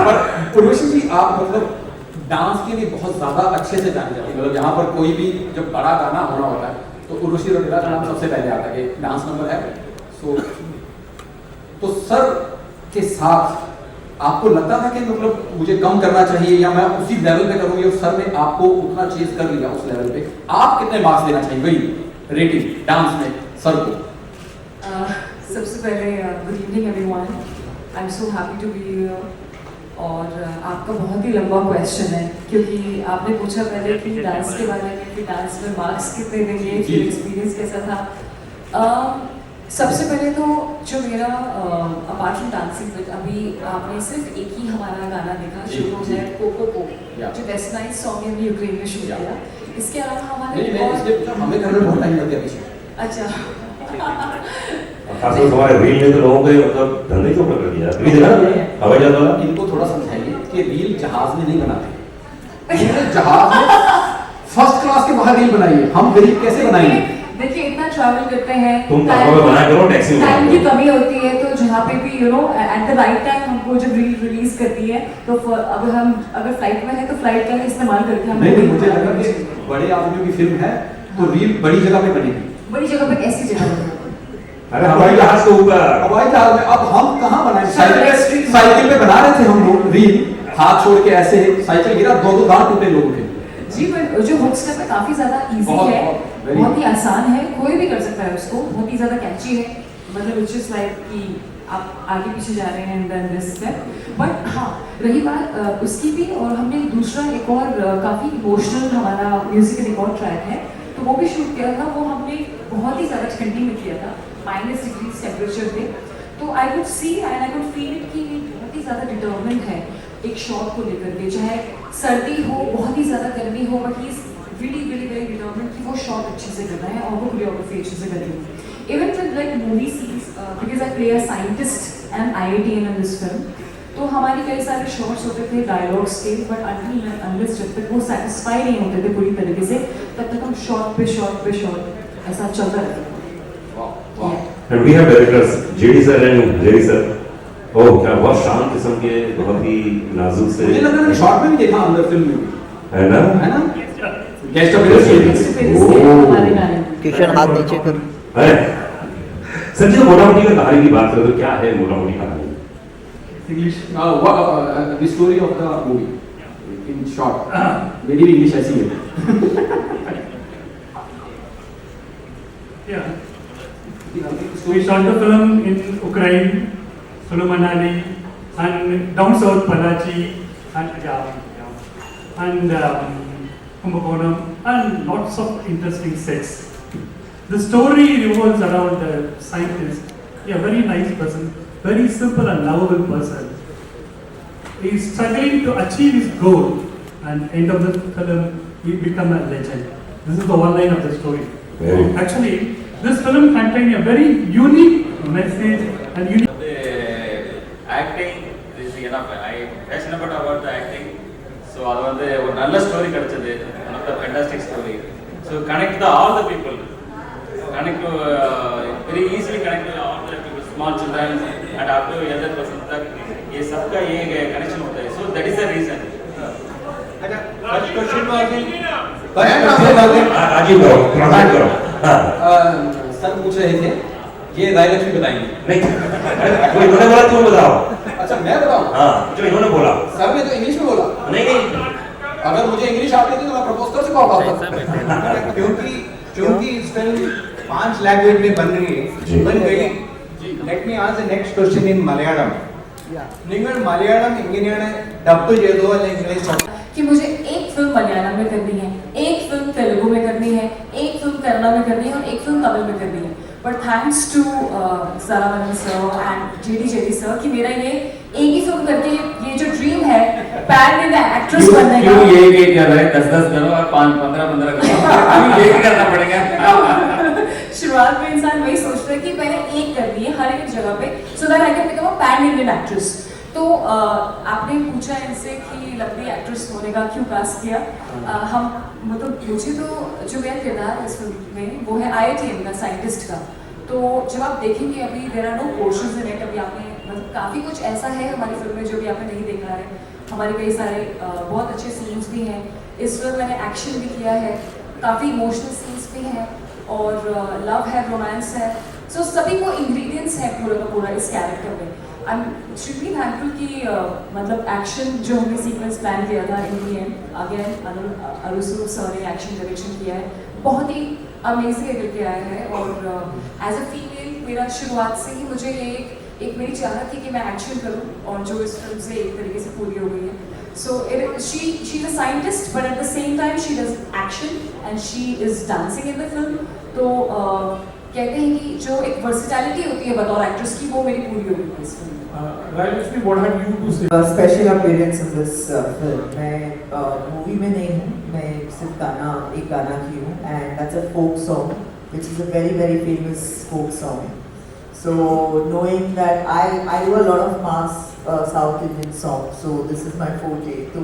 पर उर्वशी जी, आप मतलब डांस के लिए बहुत ज्यादा अच्छे से जानी जाती है, मतलब यहाँ पर कोई भी जब बड़ा गाना होना होता है तो उर्वशी रोटेला का नाम सबसे पहले आता है कि डांस नंबर है। सो तो सर के साथ आपको लगता था कि मतलब मुझे कम करना चाहिए या मैं उसी लेवल पे करूंगी, और सर ने आपको उतना चेज कर लिया उस लेवल पे, आप कितने मार्क्स देना चाहिए वही रेटिंग डांस में सर को? सबसे पहले good evening everyone, I am so happy to be here. और आपका बहुत ही लंबा क्वेश्चन है, क्योंकि आपने पूछा पहले कि डांस के बारे में, कि डांस में मार्क्स कितने देंगे, फिर एक्सपीरियंस कैसा था। सबसे पहले तो जो मेरा अपार्ट फ्रॉम डांसिंग विद, अभी आपने सिर्फ एक ही हमारा गाना देखा शुरू है कोको को, जो वेस्ट नाइट सॉन्ग हमने यूक्रेन में शूट किया। इसके अलावा हमारे हमें घर में बहुत टाइम लग गया पीछे। अच्छा खासकर हमारे रील ने तो लोगों के मतलब धंधे को पकड़ दिया। अभी देखा ना हवाई जहाज वाला, इनको थोड़ा समझाइए कि रील जहाज में नहीं बनाते, जहाज में फर्स्ट क्लास के बाहर रील बनाइए, हम गरीब कैसे बनाएंगे? देखिए इतना ट्रैवल करते हैं, तुम टाइम बनाया करो, टैक्सी में टाइम की कमी होती है, तो जहाँ पे भी you know at the right time हमको जब रील रिलीज करती है, तो अब हम अगर फ्लाइट में है तो फ्लाइट का इस्तेमाल करके हम नहीं, मुझे लगा कि बड़े आदमियों की फिल्म है तो रील बड़ी जगह पे बनेगी। बड़ी जगह पे कैसी जगह पे? अरे हवाई जहाज के ऊपर, हवाई जहाज में अब हम कहाँ बनाए? साइकिल पे बना रहे थे हम लोग रील, हाथ छोड़ के ऐसे साइकिल गिरा, 2 दांत टूटे लोगों के। जी, पर जो हुक स्टेप है काफी ज्यादा इजी है, बहुत ही आसान है, कोई भी कर सकता है उसको, बहुत ही ज्यादा कैची है, मतलब इट्स जस्ट लाइक कि आप आगे पीछे जा रहे हैं and then this step. But हाँ, रही बात उसकी भी, और हमने दूसरा एक और काफी इमोशनल हमारा म्यूजिक एक और ट्रैक है, तो वो भी शूट किया था। वो हमने बहुत ही ज्यादा ठंडी में किया था, -डिग्रीज टेम्परेचर पे, तो I could see and I could feel it कि बहुत ही ज्यादा डिटर्मिन्ड है एक शॉट को लेकर के, चाहे सर्दी हो, बहुत ही ज्यादा गर्मी हो, but he is really very determined कि वो शॉट अच्छे से करना है और वो कोरियोग्राफी अच्छे से करनी है। Even with like movie scenes, because I play a scientist and IITian in this film, तो हमारी कई सारे शॉट्स होते थे डायलॉग्स के, बट unless जब तक वो सेटिस्फाई नहीं होते थे पूरी तरीके से, तब तक हम शॉट पे शॉट ऐसा चलता रहता था। And we have directors JD sir and Jerry sir. ओह क्या बहुत शांत किस्म के, बहुत ही नाजुक से। मुझे लगा मैंने शॉट में भी देखा अंदर फिल्म में, है ना? गेस्ट अपीयरेंस हमारे गाने किशन हाथ नीचे कर। सर जी मोटा मोटी का कहानी की बात करें तो क्या है मोटा मोटी कहानी? English. The story of the movie in short. मेरी भी इंग्लिश ऐसी है. Yeah. We shot the film in Ukraine, Sulu Manali, and down south Palachi, and Kumbakonam, and lots of interesting sets. The story revolves around a scientist, a very nice person, very simple and lovable person. He is struggling to achieve his goal, and end of the film, he become a legend. This is the one line of the story. Actually, this film contains a very unique message and unique. The acting is enough. I passionate about the acting. So அது வந்து ஒரு நல்ல story கிடைச்சது. One of the fantastic story. So connect all the people. Connect to very easily connect to all the people, small children and up to elder person तक ये सबका ये connection होता है. So that is the reason. अच्छा, first question आगे करो, प्रधान करो. सर पूछ रहे थे ये राय लक्ष्मी बताएंगे. नहीं, वो इन्होंने बोला तुम बताओ. अच्छा मैं बताऊं? हाँ, जो इन्होंने बोला. सर ने तो इंग्लिश में बोला. नहीं. अगर मुझे इंग्लिश आती थी तो मैं प्रपोज कर चुका होता. क्योंकि इस फिल्म 5 लैंग्वेज में बन रही है, बन गई. Let me ask the next question in Malayalam. നിങ്ങൾ മലയാളം എങ്ങനെയാണ് ഡബ് ചെയ്തോ അല്ലെങ്കിൽ कि मुझे एक फिल्म मलयालम में करनी है, एक फिल्म तेलुगु में करनी है, एक फिल्म कन्नड़ में करनी है और एक फिल्म तमिल में करनी है. But thanks to Saravanan sir and JD sir कि मेरा ये एक ही फिल्म करके ये जो ड्रीम है पैन इंडिया एक्ट्रेस बनने का. क्यों ये कर रहे हैं 10 करो और 15 करो. ये करना पड़ेगा. शुरुआत में इंसान वही सोचता है कि पहले एक करनी है हर एक जगह पे so that I can become a pan Indian actress. तो आपने पूछा इनसे कि लवली एक्ट्रेस होने का क्यों कास्ट किया. हम मतलब मुझे तो जो मेरा किरदार है इस फिल्म में वो है IITM का साइंटिस्ट का. तो जब आप देखेंगे अभी there are no portions in it. अभी आपने मतलब काफ़ी कुछ ऐसा है हमारी फिल्म में जो भी आपने नहीं देखा है. हमारे कई सारे बहुत अच्छे सीन्स भी हैं इस फिल्म. मैंने एक्शन भी किया है, काफ़ी इमोशनल सीन्स भी हैं और लव है, रोमांस है. सो सभी को इंग्रेडिएंट्स है पूरा का पूरा इस कैरेक्टर में. आई एम एक्सट्रीमली थैंकफुल कि मतलब एक्शन जो हमने सीक्वेंस प्लान किया था इन दी एंड अगेन अरुसु सर ने एक्शन डायरेक्शन किया है. बहुत ही अमेजिंग करके आया है. और एज अ फीमेल मेरा शुरुआत से ही मुझे ये एक मेरी चाहत थी कि मैं एक्शन करूं और जो इस फिल्म से एक तरीके से पूरी हो गई है. So she is a scientist, but at the same time she does action and she is dancing in the film. तो कहते हैं कि जो एक वर्सिटैलिटी होती है बतौर एक्ट्रेस की वो मेरी पूरी हो गई इस film. Rajlakshmi, what have you to say? Special appearance in this film. मैं मूवी में नहीं हूँ, मैं सिर्फ एक गाना की हूँ and that's a folk song which is a very very famous folk song. So knowing that I do a lot of mass South Indian songs, so this is my forte. तो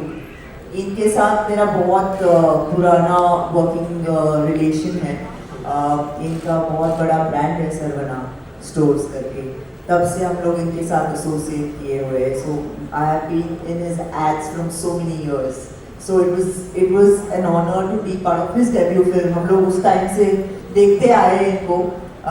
इनके साथ मेरा बहुत पुराना वर्किंग रिलेशन है. इनका बहुत बड़ा ब्रांड है सरवना स्टोर्स करके. तब से हम लोग इनके साथ एसोसिएट किए हुए हैं. So I have been in his ads from so many years. So it was an honour to be part of his debut film. हम लोग उस टाइम से देखते आए हैं इनको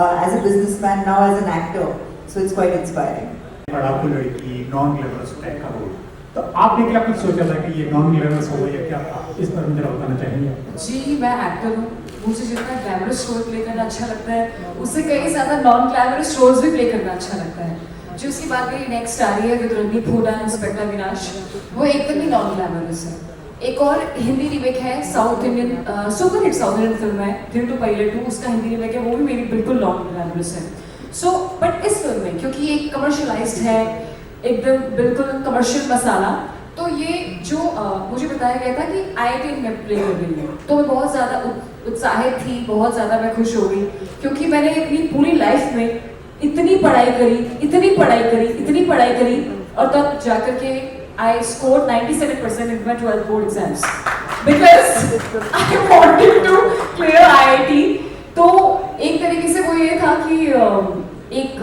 as a bussman, now as an actor. So it's quite inspiring. पढ़ाकू लड़की non glamorous type का रोल. तो आपने क्या कुछ सोचा था कि ये नॉन ग्लैमरस होगा या क्या इस पर मुझे बताना चाहेंगे? जी मैं एक्टर हूँ. मुझे जितना ग्लैमरस रोल प्ले करना अच्छा लगता है उससे कई ज़्यादा नॉन ग्लैमरस रोल्स भी प्ले करना अच्छा लगता है. जो उसकी बात मेरी नेक्स्ट आ रही है विद रणदीप हुडा इंस्पेक्टर विनाश, वो एकदम ही नॉन ग्लैमरस है. एक और हिंदी रिमेक है south Indian super hit south Indian film है फिर टू पायलट 2, उसका हिंदी रिमेक है वो भी मेरी बिल्कुल नॉन ग्लैमरस है. सो बट इस फिल्म में क्योंकि ये कमर्शियलाइज्ड है एकदम बिल्कुल कमर्शियल मसाला, तो ये जो मुझे बताया गया था कि IITM में प्ले कर रही है तो मैं बहुत ज़्यादा उत्साहित थी, बहुत ज़्यादा मैं खुश हो गई क्योंकि मैंने अपनी पूरी लाइफ में इतनी पढ़ाई करी और तब जाकर के I scored 97% in my 12th board exams because I wanted to clear IIT. तो एक तरीके से वो ये था कि एक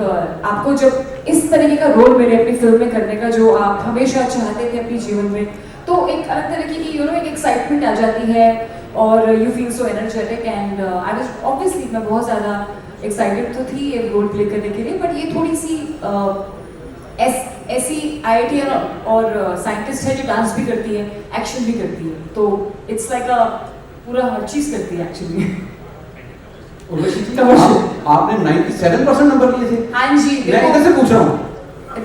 आपको जब इस तरीके का रोल मिले अपनी फिल्म में करने का जो आप हमेशा चाहते थे अपने जीवन में, तो एक अलग तरीके की एक एक्साइटमेंट आ जाती है और you feel so energetic and I was obviously मैं बहुत ज़्यादा एक्साइटेड तो थी ये रोल प्ले करने के लिए. बट ये थोड़ी सी ऐसी IIT और साइंटिस्ट है जो डांस भी करती है, एक्शन भी करती है, तो इट्स लाइक अ पूरा हर चीज करती है एक्चुअली। आपने 97% नंबर लिए थे। हाँ जी, मैं इधर से पूछ रहा हूँ।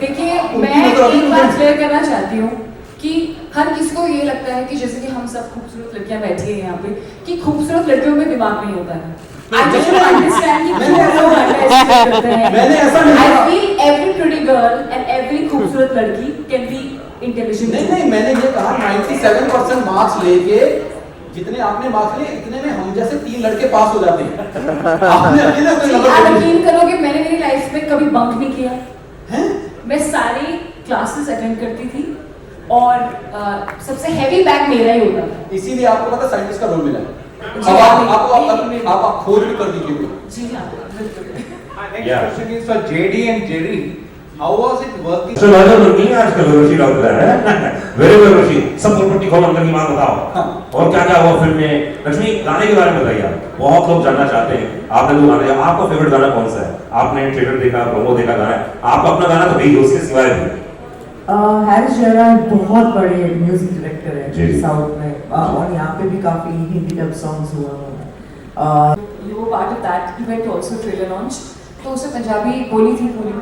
देखिए मैं एक बात क्लियर करना चाहती हूँ कि हर किसी को ये लगता है कि जैसे कि हम सब खूबसूरत लड़कियां बैठी हैं यहाँ पे, कि खूबसूरत लड़कियों में दिमाग नहीं होता है। I just don't understand कि क्यों लोग underestimate करते हैं। मैंने ऐसा नहीं I कहा। feel every pretty girl and every खूबसूरत लड़की can be intelligent. नहीं, मैंने ये कहा 97% मार्क्स लेके जितने आपने मार्क्स लिए इतने में हम जैसे 3 लड़के पास हो जाते हैं। आपने अकेले कोई नंबर आप नहीं लिया। यकीन करोगे मैंने मेरी लाइफ में कभी बंक नहीं किया। हैं? मैं सारी क्लासेस अटेंड करती थी और सबसे हैवी बैग मेरा ही होता था। इसीलिए आपको पता साइंटिस्ट का रोल मिला है। जी, अब आप खोज भी कर दीजिए। जी हाँ, बिल्कुल। Next question is for JD and Jerry. How was it working? चलो राजा नहीं है आजकल रोशी डॉक्टर है। वेरी वेरी रोशी, सब प्रॉपर्टी खोल अंदर की मां बताओ। और क्या क्या हुआ फिल्म में? लक्ष्मी गाने के बारे में बताइए आप। बहुत लोग जानना चाहते हैं। आपने जो गाने, आपका फेवरेट गाना कौन सा है? आपने ट्रेलर देखा, प्रोमो देखा गाना, आपका अपना गाना तो नहीं, उसके सिवाय भी। हैरिस जयराज बहुत बड़े म्यूजिक डायरेक्टर जी। है साउथ में, और यहाँ पे भी काफी हिंदी डब सॉन्ग्स हुआ है। You were part of that event also, trailer launch. तो उसे पंजाबी बोली थी पूरी,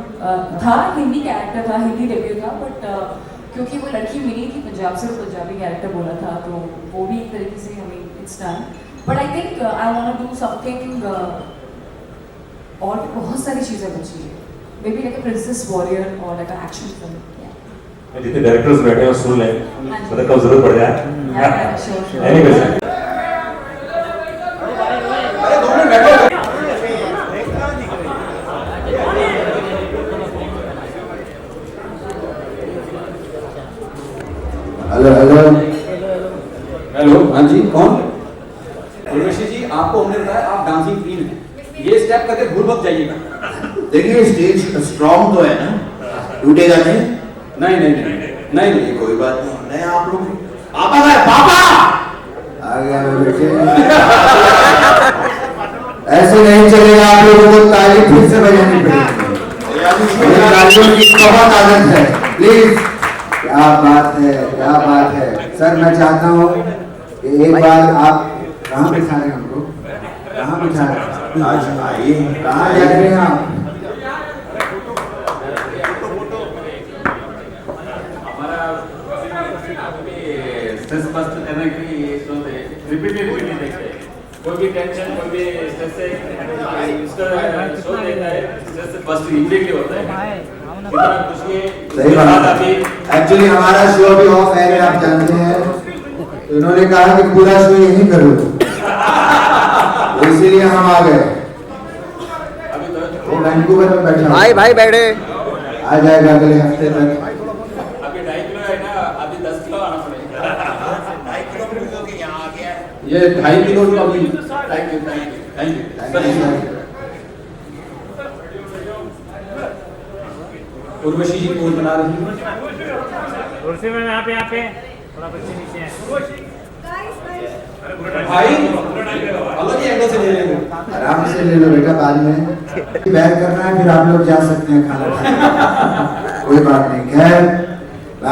था हिंदी कैरेक्टर था, हिंदी डेब्यू था, बट क्योंकि वो लड़की मिली थी पंजाब से, वो पंजाबी कैरेक्टर बोला था, तो वो भी एक तरीके से हमें it's done. But I think I want to do something, और भी बहुत सारी चीज़ें बची है, maybe like a princess warrior और लाइक अ एक्शन फिल्म। जितने डायरेक्टर्स बैठे हैं सुन लें, मतलब कब जरूरत पड़ जाए। Sure. एनीवेज अरे 2 मिनट बैठो। हेलो हेलो हेलो, हाँ जी, कौन? उर्वशी जी, आपको हमने बताया आप डांसिंग क्वीन हैं। ये स्टेप करके भूल मत जाइएगा। देखिए स्टेज स्ट्रॉन्ग तो है ना, टूटेगा नहीं। नहीं नहीं नहीं नहीं नहीं कोई बात नहीं, नहीं आप लोग पापा है, पापा आ गया मेरे बेटे। ऐसे नहीं चलेगा, आप लोगों को ताली फिर से बजानी पड़ेगी। तालियों की बहुत आदत है, प्लीज। क्या बात है, क्या बात है सर। मैं चाहता हूँ कि एक बार आप कहाँ बिठा रहे हैं हमको, कहाँ बिठा रहे हैं? आज आइए, कहाँ जा रहे हैं आप? स्ट्रेस बस्ट करने के लिए ये शो है, रिपीटेड देखते हैं। कोई भी टेंशन, कोई भी स्ट्रेस है, इसका शो देखता है, स्ट्रेस बस्ट इमीडिएटली होता है। इतना खुशी है। सही बात है। एक्चुअली हमारा शो अभी ऑफ है, आप जानते हैं, तो इन्होंने कहा कि पूरा शो यहीं करो, तो इसीलिए हम आ गए। वो वैंकूवर में बैठा भाई भाई बैठे, आ जाएगा अगले हफ्ते तक। अभी 2.5 किलो है ना, अभी 10 किलो आना पड़ेगा। 2.5 किलो के यहाँ आ गया। ये 2.5 किलो का अभी। Thank you, thank you, thank you. Urvashi ji pose बना रही हैं। कुर्सी में यहाँ पे थोड़ा बच्चे नीचे हैं। भाई अलग ही एंगल से ले लेंगे। आराम से ले लो बेटा, बाद में बैग करना है, फिर आप लोग जा सकते हैं खाना खाने। कोई बात नहीं। खैर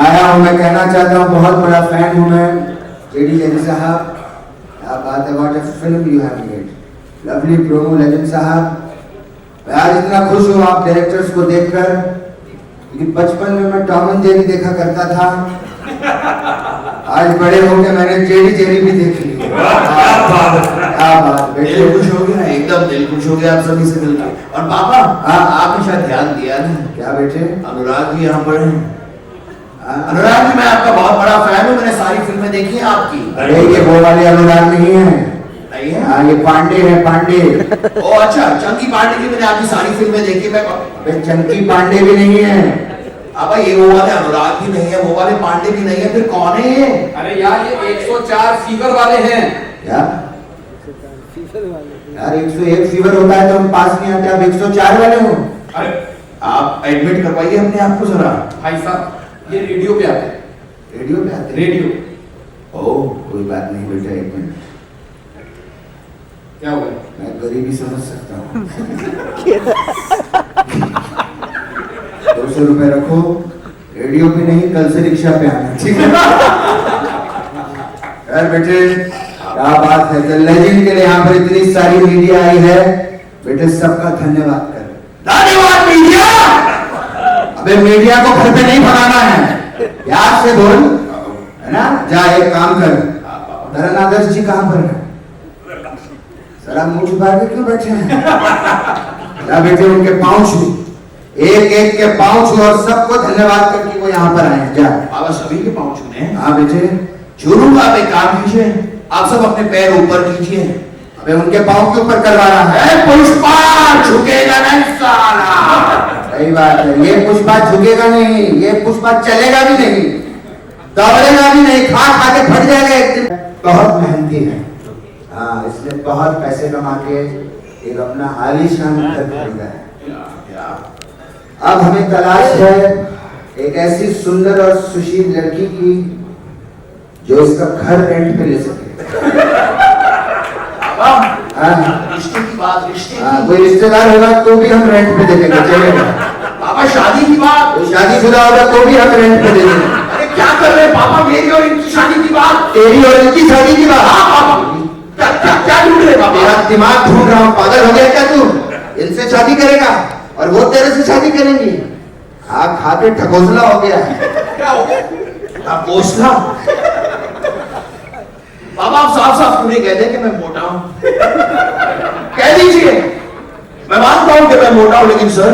आया हूँ, मैं कहना चाहता हूँ, बहुत बड़ा फैन हूँ मैं जेडी जेडी साहब। क्या बात है, what a film you have made, lovely promo legend साहब। मैं आज इतना खुश हूँ आप डायरेक्टर्स को देखकर, क्योंकि बचपन में मैं टॉम एंड जेरी देखा करता था, आज बड़े होकर मैंने जेडी जेरी भी देख ली। क्या बात, दिल खुश हो गया, एकदम दिल खुश हो गया आप सभी से मिलकर। और पापा आपने शायद ध्यान दिया ना, क्या बेटे, अनुराग जी यहाँ पर हैं। अनुराग जी, मैं आपका बहुत बड़ा फैन हूँ, मैंने सारी फिल्में देखी हैं आपकी। अरे ये वो वाले अनुराग नहीं है, नहीं है? हाँ, ये पांडे है, पांडे। ओ अच्छा, चंकी पांडे की मैंने आपकी सारी फिल्में देखी। मैं चंकी पांडे भी नहीं है। अब ये वो वाले अनुराग भी नहीं है, वो वाले पांडे भी नहीं है, फिर कौन है ये? अरे यार ये 104 फीवर वाले हैं। क्या यार, 101 फीवर होता है तो हम पास नहीं आते, आप 104 वाले हो? अरे आप एडमिट करवाइए अपने आप को जरा। भाई साहब ये रेडियो पे आते हैं। रेडियो पे आते हैं? रेडियो। ओह कोई बात नहीं बेटा, एक मिनट। क्या हुआ? मैं गरीबी समझ सकता हूँ। 200 500 रुपए रखो, रेडियो पे नहीं कल से रिक्शा पे आना, ठीक है? यार बेटे क्या बात है, लेजेंड के लिए यहाँ पर इतनी सारी मीडिया आई है, बेटे सबका धन्यवाद कर। धन्यवाद मीडिया। अबे मीडिया को घर पे नहीं भगाना है, प्यार से बोल, है ना? जा एक काम कर, धरन आदर्श जी कहाँ पर है? सरा मुंह छुपा के क्यों बैठे हैं? जा बेटे उनके पाँव छू, एक एक के पाँव छू और सबको धन्यवाद करके वो यहाँ पर आए हैं। जा बाबा सभी के पाँव छूने हैं। हाँ बेटे शुरूआत आप एक काम कीजिए, आप सब अपने पैर ऊपर कीजिए। अबे उनके पाँव के ऊपर करवाना है। पुष्पा झुकेगा नहीं साला। सही बात है, ये पुष्पा झुकेगा नहीं, ये पुष्पा चलेगा भी नहीं, दौड़ेगा भी नहीं, खा खा के फट जाएगा एक दिन। बहुत मेहनती है, हाँ, इसने बहुत पैसे कमा के एक अपना आलीशान घर खरीदा है। अब हमें तलाश है एक ऐसी सुंदर और सुशील लड़की की जो इसका घर रेंट पे ले सके। रिश्ते की बात, रिश्ते हाँ, कोई रिश्तेदार होगा तो भी हम रेंट पे दे देंगे, चलेगा? पापा शादी की बात, कोई शादीशुदा होगा तो भी हम रेंट पे दे देंगे। अरे क्या कर रहे हैं पापा, मेरी और इनकी शादी की बात। तेरी और इनकी शादी की बात? हाँ पापा, क्या ढूंढ रहे पापा? तेरा दिमाग ढूंढ रहा हूँ, पागल हो गया क्या तू? इनसे शादी करेगा और वो तेरे से शादी करेंगी? हाँ, खा के ठकोसला हो गया है। क्या हो गया? ठकोसला? बाबा आप साफ साफ क्यों नहीं कहते कि मैं मोटा हूं? कह दीजिए, मैं मानता हूं कि मैं मोटा हूं, लेकिन सर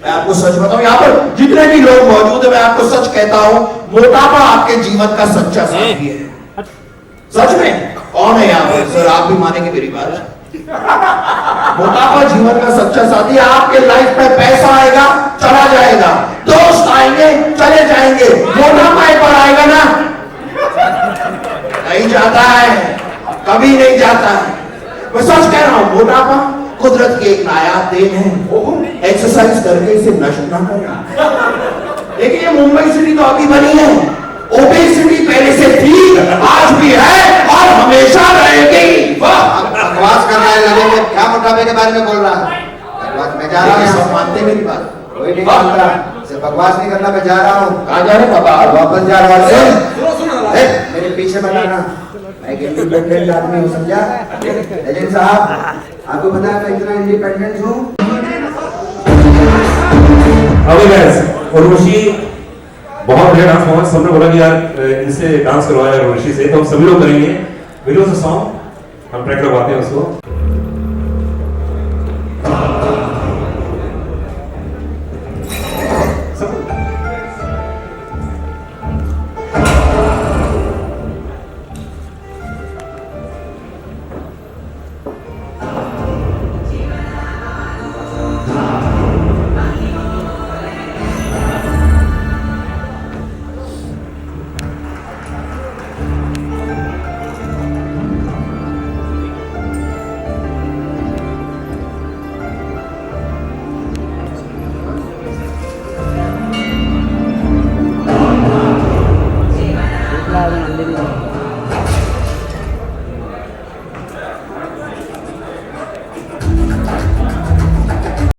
मैं आपको सच बताऊं, यहाँ पर जितने भी लोग मौजूद है, मैं आपको सच कहता हूं, मोटापा आपके जीवन का सच्चा साथी है। सच में कौन है यहाँ पर? सर आप भी मानेंगे मेरी बात। मोटापा जीवन का सच्चा साथी है। आपके लाइफ में पैसा आएगा, चला जाएगा, दोस्त आएंगे, चले जाएंगे, मोटापा एक बार आएगा ना, नहीं जाता है, कभी नहीं जाता है। मैं सच कह रहा हूं, मोटापा कुदरत की एक नायाब देन है। एक्सरसाइज करके इसे नष्ट ना करें। देखिए ये मुंबई सिटी तो अभी बनी है, ओबेसिटी पहले से थी, आज भी है और हमेशा रहेगी। बकवास कर रहा है, लगे में क्या मोटापे के बारे में बोल रहा है? बकवास मैं जा रहा हूँ, सब मानते मेरी बात? कोई नहीं मानता, इसे बकवास नहीं करना, मैं जा रहा हूँ। कहाँ जा रहे पापा? वापस जा रहा हूँ। सुनो मेरे पीछे मत आना, मैं एक इंडिपेंडेंट आदमी हूँ, समझा? लेकिन साहब आपको पता है मैं इतना इंडिपेंडेंट हूँ। अभी गाइस, उर्वशी बहुत बढ़िया डांस परफॉर्मेंस, सबने बोला कि यार इनसे डांस करवाया उर्वशी से, तो हम सभी लोग करेंगे। वीडियो से सॉन्ग हम ट्रैक लगवाते हैं उसको।